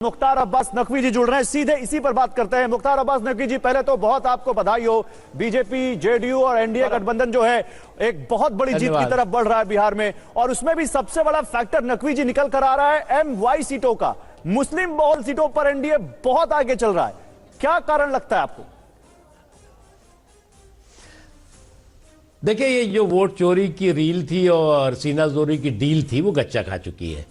मुख्तार अब्बास नकवी जी जुड़ रहे हैं, सीधे इसी पर बात करते हैं। मुख्तार अब्बास नकवी जी, पहले तो बहुत आपको बधाई हो। बीजेपी, जेडीयू और एनडीए गठबंधन जो है एक बहुत बड़ी जीत की तरफ बढ़ रहा है बिहार में, और उसमें भी सबसे बड़ा फैक्टर नकवी जी निकल कर आ रहा है MY सीटों का। मुस्लिम बहुल सीटों पर एनडीए बहुत आगे चल रहा है, क्या कारण लगता है आपको? देखिए, ये जो वोट चोरी की रील थी और सीना जोरी की डील थी वो गच्चा खा चुकी है।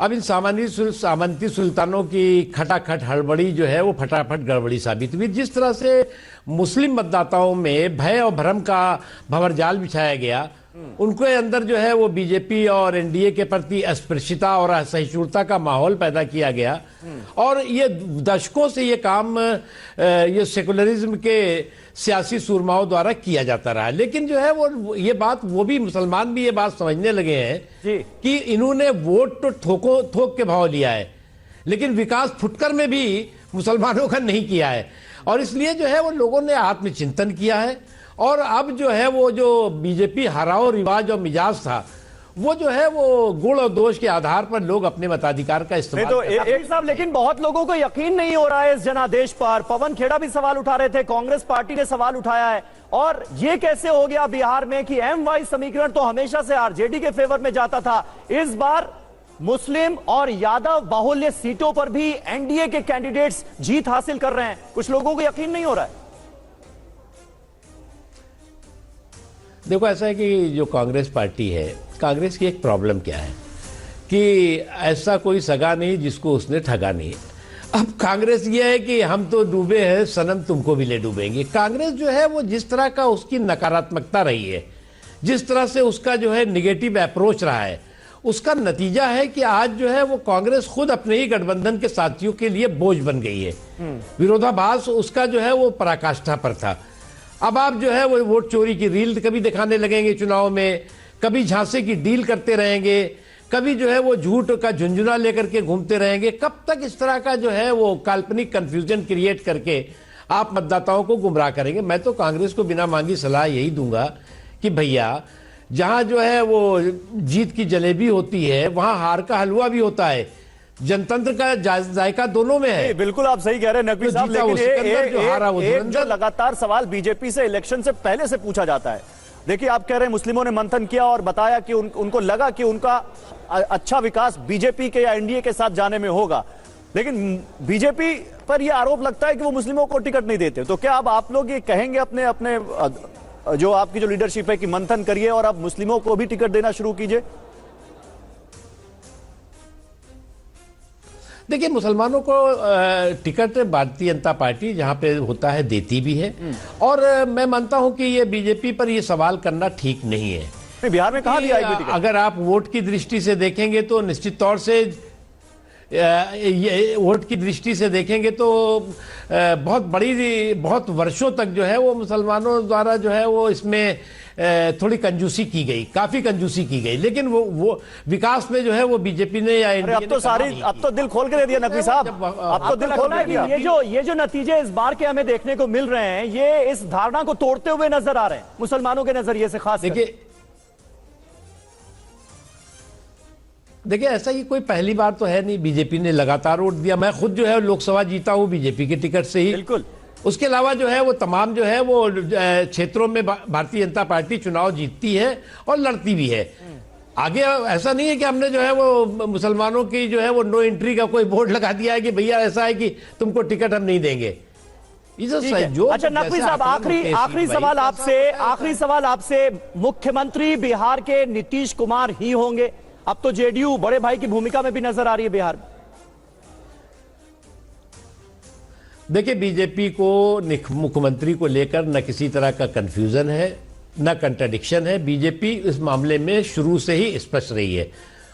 अब इन सामंती सुल्तानों की खटाखट हड़बड़ी जो है वो फटाफट गड़बड़ी साबित हुई। जिस तरह से मुस्लिम मतदाताओं में भय और भ्रम का भंवरजाल बिछाया गया, उनके अंदर जो है वो बीजेपी और एनडीए के प्रति अस्पृश्यता और असहिष्णुता का माहौल पैदा किया गया। और ये दशकों से ये काम ये सेकुलरिज्म के सियासी सूरमाओं द्वारा किया जाता रहा है। लेकिन जो है वो ये बात, वो भी मुसलमान भी ये बात समझने लगे हैं कि इन्होंने वोट तो थोक के भाव लिया है, लेकिन विकास फुटकर में भी मुसलमानों का नहीं किया है। और इसलिए जो है वो लोगों ने आत्मचिंतन किया है। और अब जो है वो जो बीजेपी हराओ रिवाज और मिजाज था, वो जो है वो गुण और दोष के आधार पर लोग अपने मताधिकार का इस्तेमाल तो एक साहब, लेकिन बहुत लोगों को यकीन नहीं हो रहा है इस जनादेश पर। पवन खेड़ा भी सवाल उठा रहे थे, कांग्रेस पार्टी ने सवाल उठाया है। और ये कैसे हो गया बिहार में कि MY समीकरण तो हमेशा से आरजेडी के फेवर में जाता था, इस बार मुस्लिम और यादव बाहुल्य सीटों पर भी एनडीए के कैंडिडेट्स जीत हासिल कर रहे हैं? कुछ लोगों को यकीन नहीं हो रहा है। देखो, ऐसा है कि जो कांग्रेस पार्टी है, कांग्रेस की एक प्रॉब्लम क्या है कि ऐसा कोई सगा नहीं जिसको उसने ठगा नहीं। अब कांग्रेस ये है कि हम तो डूबे हैं सनम, तुमको भी ले डूबेंगे। कांग्रेस जो है वो जिस तरह का उसकी नकारात्मकता रही है, जिस तरह से उसका जो है निगेटिव अप्रोच रहा है, उसका नतीजा है कि आज जो है वो कांग्रेस खुद अपने ही गठबंधन के साथियों के लिए बोझ बन गई है। विरोधाभास उसका जो है वो पराकाष्ठा पर था। अब आप जो है वो वोट चोरी की रील कभी दिखाने लगेंगे चुनाव में, कभी झांसे की डील करते रहेंगे, कभी जो है वो झूठ का झुंझुना लेकर के घूमते रहेंगे। कब तक इस तरह का जो है वो काल्पनिक कंफ्यूजन क्रिएट करके आप मतदाताओं को गुमराह करेंगे? मैं तो कांग्रेस को बिना मांगी सलाह यही दूंगा कि भैया, जहां जो है वो जीत की जलेबी होती है, वहां हार का हलवा भी होता है। जनतंत्र का जायका दोनों में है। बिल्कुल आप सही कह रहे हैं नकवी साहब, लेकिन एक जो लगातार सवाल बीजेपी से इलेक्शन से पहले से पूछा जाता है। देखिए, आप कह रहे हैं मुस्लिमों ने मंथन किया और बताया कि उनको लगा कि उनका अच्छा विकास बीजेपी के या एनडीए के साथ जाने में होगा, लेकिन बीजेपी पर यह आरोप लगता है कि वो मुस्लिमों को टिकट नहीं देते। तो क्या अब आप लोग ये कहेंगे अपने अपने जो आपकी जो लीडरशिप है कि मंथन करिए और अब मुस्लिमों को भी टिकट देना शुरू कीजिए? देखिए, मुसलमानों को टिकट भारतीय जनता पार्टी जहां पे होता है देती भी है। और मैं मानता हूं कि ये बीजेपी पर ये सवाल करना ठीक नहीं है। बिहार में कहां दिया है टिकट? अगर आप वोट की दृष्टि से देखेंगे तो निश्चित तौर से ये वोट की दृष्टि से देखेंगे तो बहुत वर्षों तक जो है वो मुसलमानों द्वारा जो है वो इसमें थोड़ी कंजूसी की गई, काफी कंजूसी की गई। लेकिन वो विकास में जो है वो बीजेपी ने या अब तो दिल खोल के दे दिया नकवी साहब, अब तो दिल खोल के दिया। ये जो नतीजे इस बार के हमें देखने को मिल रहे हैं, ये इस धारणा को तोड़ते हुए नजर आ रहे हैं मुसलमानों के नजरिए से खास। देखिए, ऐसा ही कोई पहली बार तो है नहीं। बीजेपी ने लगातार वोट दिया। मैं खुद जो है लोकसभा जीता हूं बीजेपी के टिकट से ही। बिल्कुल। उसके अलावा जो है वो तमाम जो है वो क्षेत्रों में भारतीय जनता पार्टी चुनाव जीतती है और लड़ती भी है। आगे ऐसा नहीं है कि हमने जो है वो मुसलमानों की जो है वो नो एंट्री का कोई बोर्ड लगा दिया है कि भैया ऐसा है कि तुमको टिकट हम नहीं देंगे। अच्छा नकवी साहब, आखिरी सवाल आपसे, मुख्यमंत्री बिहार के नीतीश कुमार ही होंगे? अब तो जेडीयू बड़े भाई की भूमिका में भी नजर आ रही है बिहार में। देखिए, बीजेपी को मुख्यमंत्री को लेकर न किसी तरह का कंफ्यूजन है, न कंट्राडिक्शन है। बीजेपी इस मामले में शुरू से ही स्पष्ट रही है।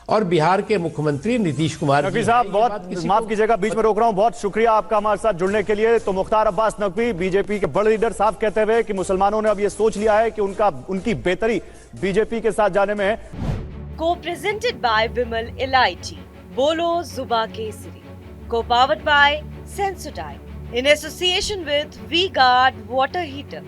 और बिहार के मुख्यमंत्री नीतीश कुमार नकवी साहब, बहुत माफ कीजिएगा बीच में रोक रहा हूं, बहुत शुक्रिया आपका हमारे साथ जुड़ने के लिए। तो मुख्तार अब्बास नकवी, बीजेपी के बड़े लीडर, साफ कहते हुए कि मुसलमानों ने अब यह सोच लिया है कि उनकी बेहतरी बीजेपी के साथ जाने में है। Co-presented by Vimal Elaichi, Bolo Zuba Kesari, co-powered by Sensodyne, in association with V-Guard Water Heater.